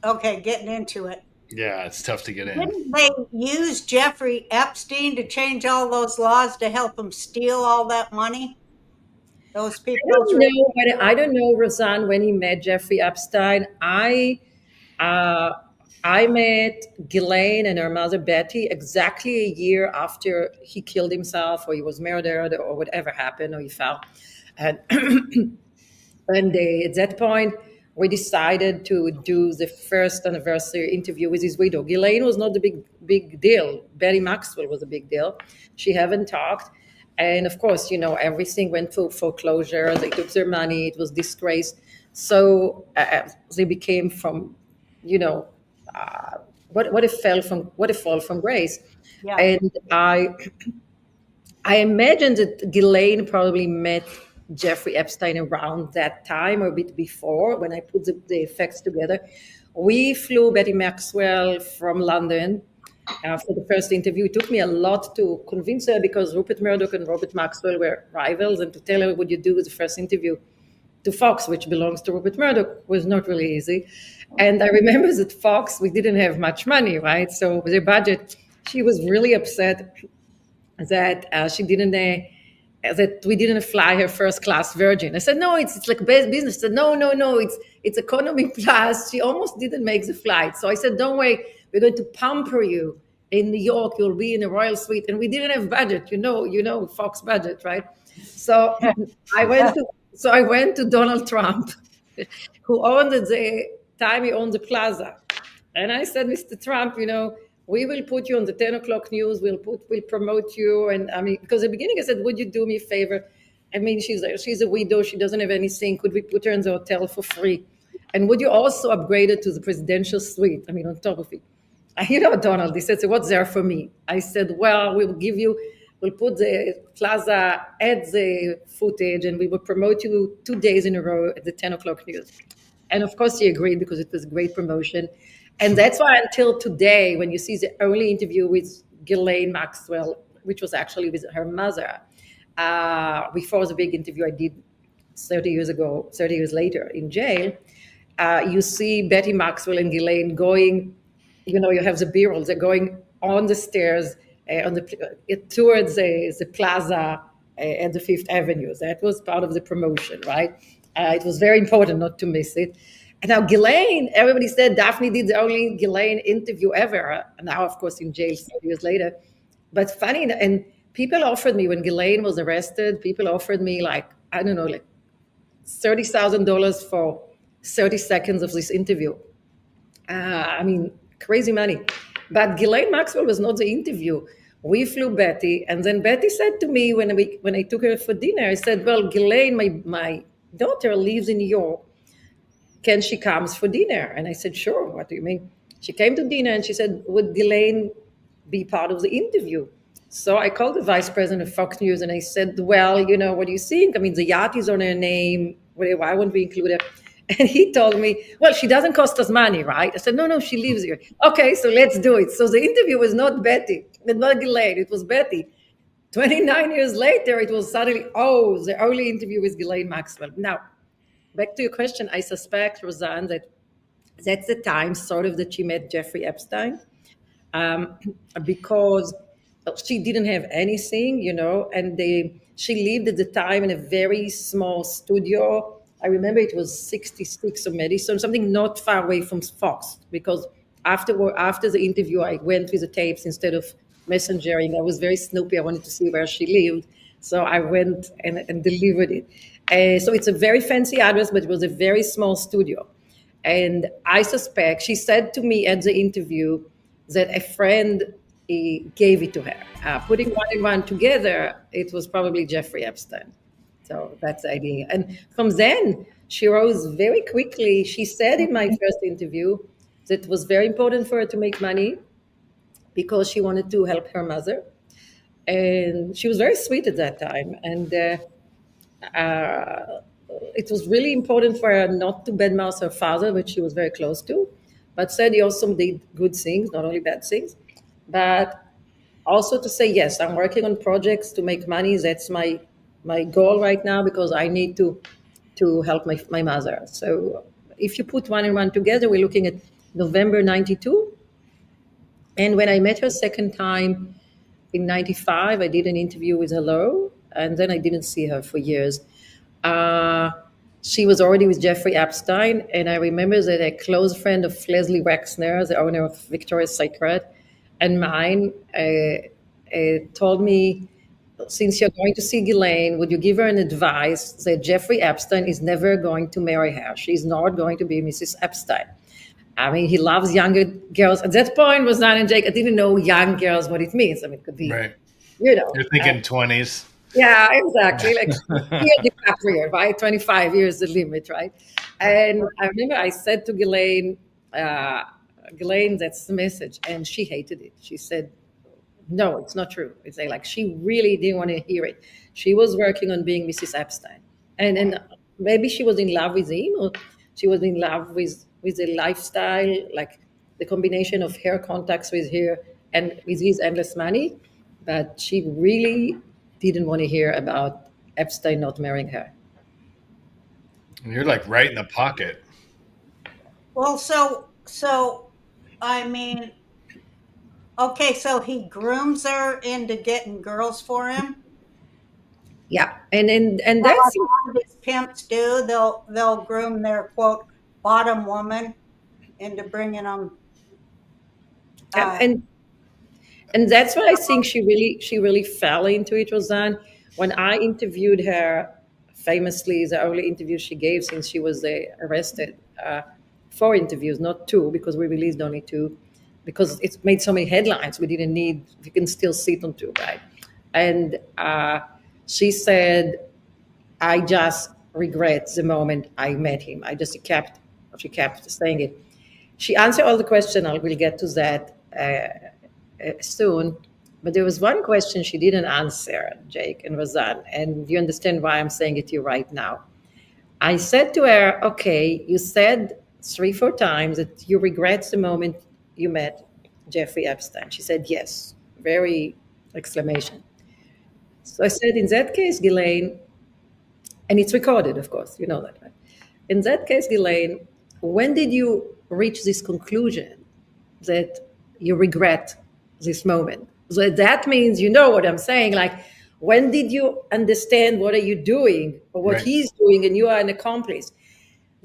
Okay, getting into it. Yeah, it's tough to get in. Didn't they use Jeffrey Epstein to change all those laws to help them steal all that money? Those people, I those don't rich. know I don't know, Roseanne, when he met Jeffrey Epstein. Uh, I met Ghislaine and her mother Betty exactly a year after he killed himself, or he was murdered, or whatever happened, or he fell. And at that point, we decided to do the first anniversary interview with his widow. Ghislaine was not the big deal. Betty Maxwell was a big deal. She haven't talked. And of course, everything went to foreclosure. They took their money. It was disgrace. So they became from, you know, uh, what a fall from grace. Yeah. And I imagine that Ghislaine probably met Jeffrey Epstein around that time or a bit before when I put the effects together. We flew Betty Maxwell from London for the first interview. It took me a lot to convince her because Rupert Murdoch and Robert Maxwell were rivals, and to tell her what you do with the first interview to Fox, which belongs to Rupert Murdoch, was not really easy. And I remember that Fox, we didn't have much money, right? So with their budget, she was really upset that she didn't that we didn't fly her first class Virgin. I said, no, it's like best business. She said, no, it's economy class. She almost didn't make the flight. So I said, don't worry, we're going to pamper you in New York. You'll be in a royal suite, and we didn't have budget. Fox budget, right? So I went to Donald Trump, who owned at the time he owned the plaza. And I said, Mr. Trump, we will put you on the 10 o'clock news. We'll promote you. And I mean, because at the beginning I said, would you do me a favor? I mean, she's a widow. She doesn't have anything. Could we put her in the hotel for free? And would you also upgrade her to the presidential suite? I mean, on top of it. Donald, he said, so what's there for me? I said, well, we'll put the plaza at the footage and we will promote you 2 days in a row at the 10 o'clock news. And of course, he agreed because it was a great promotion. And that's why until today, when you see the early interview with Ghislaine Maxwell, which was actually with her mother, before the big interview I did 30 years ago, 30 years later in jail, you see Betty Maxwell and Ghislaine going, you have the B-rolls, they're going on the stairs towards the plaza at the Fifth Avenue. That was part of the promotion, right? It was very important not to miss it. And now Ghislaine, everybody said Daphne did the only Ghislaine interview ever. Now, of course, in jail 30 years later. But funny, and people offered me when Ghislaine was arrested, people offered me like, I don't know, like $30,000 for 30 seconds of this interview. I mean, crazy money. But Ghislaine Maxwell was not the interview. We flew Betty, and then Betty said to me when I took her for dinner, I said, "Well, Ghislaine, my daughter lives in New York. Can she comes for dinner?" And I said, "Sure. What do you mean?" She came to dinner and she said, "Would Ghislaine be part of the interview?" So I called the vice president of Fox News and I said, "Well, what do you think? I mean, the yacht is on her name. Why won't we include her?" And he told me, "Well, she doesn't cost us money, right?" I said, "No, she lives here." Okay, so let's do it. So the interview was not Betty, not Ghislaine, it was Betty. 29 years later, it was suddenly, the early interview with Ghislaine Maxwell. Now, back to your question, I suspect, Roseanne, that's the time sort of that she met Jeffrey Epstein, um, because she didn't have anything, and she lived at the time in a very small studio. I remember it was 66 or Madison, something not far away from Fox, because after the interview, I went with the tapes instead of messengering. I was very snoopy. I wanted to see where she lived. So I went and delivered it. So it's a very fancy address, but it was a very small studio. And I suspect she said to me at the interview that a friend gave it to her. Putting one and one together, it was probably Jeffrey Epstein. So that's the idea. And from then, she rose very quickly. She said in my first interview that it was very important for her to make money because she wanted to help her mother. And she was very sweet at that time. And it was really important for her not to badmouth her father, which she was very close to, but said he also did good things, not only bad things, but also to say, yes, I'm working on projects to make money. That's my goal right now because I need to help my mother. So if you put one and one together, we're looking at November 92. And when I met her second time in 95, I did an interview with Hello, and then I didn't see her for years. Uh, she was already with Jeffrey Epstein, and I remember that a close friend of Leslie Wexner, the owner of Victoria's Secret, and mine, told me, since you're going to see Ghislaine, would you give her an advice that Jeffrey Epstein is never going to marry her? She's not going to be Mrs. Epstein. I mean, he loves younger girls. At that point, was not in Jake. I didn't know young girls what it means. I mean, it could be, Right. you know. You're thinking 20s. Yeah, exactly. Like Leo DiCaprio, right? 25 years the limit, right? And I remember I said to Ghislaine, Ghislaine, that's the message. And she hated it. She said, no, it's not true. It's like she really didn't want to hear it. She was working on being Mrs. Epstein. And maybe she was in love with him, or she was in love with the lifestyle, like the combination of her contacts with her and with his endless money. But she really didn't want to hear about Epstein not marrying her. And you're like right in the pocket. Well, so I mean, okay, so he grooms her into getting girls for him. Yeah, and Well, that's like a lot of these pimps do. They'll groom their quote bottom woman into bringing them. and that's what I think she really fell into it, Roseanne. When I interviewed her, famously the only interview she gave since she was arrested, 4 interviews, not 2, because we released only 2, because it's made so many headlines. We didn't need. You can still sit on 2, right? And she said, I just regret the moment I met him. She kept saying it. She answered all the questions. I will get to that soon. But there was one question she didn't answer, Jake and Roseanne, and you understand why I'm saying it to you right now. I said to her, okay, you said 3-4 times that you regret the moment you met Jeffrey Epstein. She said, yes, very exclamation. So I said, in that case, Ghislaine, and it's recorded, of course, you know that, right? In that case, Ghislaine, when did you reach this conclusion that you regret this moment? So that means, you know what I'm saying, like, when did you understand what are you doing or what Right. he's doing and you are an accomplice?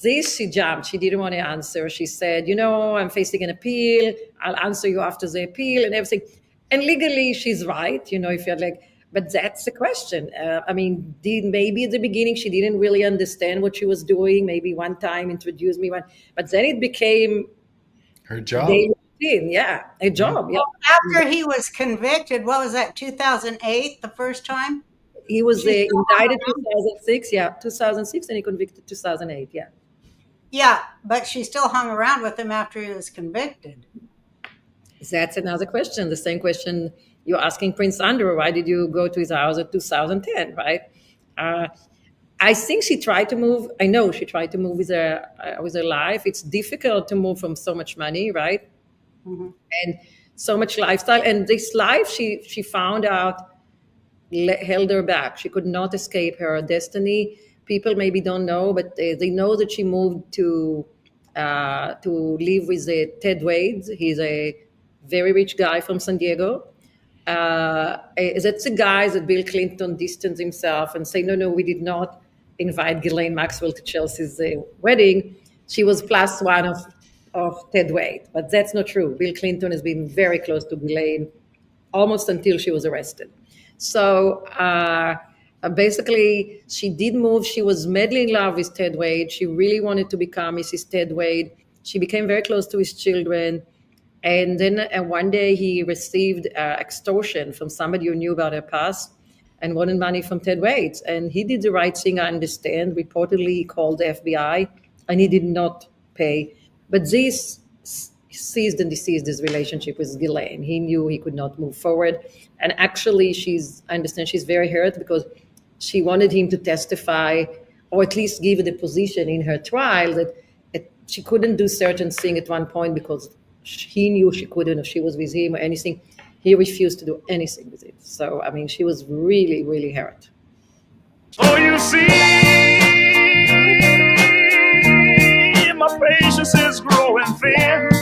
This, she jumped. She didn't want to answer. She said, I'm facing an appeal. I'll answer you after the appeal and everything. And legally, she's right, if you're like, but that's the question. I mean, maybe at the beginning she didn't really understand what she was doing. Maybe one time introduced me, but then it became Her job. daily routine. Yeah, a job. Yeah. After he was convicted, what was that? 2008, the first time. He was She's still indicted around. 2006. Yeah, 2006, and he convicted 2008. Yeah. Yeah, but she still hung around with him after he was convicted. That's another question. The same question you're asking Prince Andrew. Why did you go to his house in 2010, right? I think she tried to move. I know she tried to move with her life. It's difficult to move from so much money, right? Mm-hmm. And so much lifestyle. And this life, she found out, held her back. She could not escape her destiny. People maybe don't know, but they know that she moved to live with Ted Wade. He's a very rich guy from San Diego. That's the guy that Bill Clinton distanced himself and say, no, we did not invite Ghislaine Maxwell to Chelsea's wedding. She was plus one of Ted Wade, but that's not true. Bill Clinton has been very close to Ghislaine almost until she was arrested. So basically, she did move. She was madly in love with Ted Wade. She really wanted to become Mrs. Ted Wade. She became very close to his children. And then one day he received extortion from somebody who knew about her past and wanted money from Ted Wade. And he did the right thing, I understand. Reportedly, he called the FBI and he did not pay. But this ceased and desist his relationship with Ghislaine. He knew he could not move forward. And actually, I understand she's very hurt because she wanted him to testify or at least give the position in her trial that she couldn't do certain things at one point because he knew she couldn't if she was with him or anything. He refused to do anything with it. So, I mean, she was really, really hurt. Oh, you see, my patience is growing. growing thin.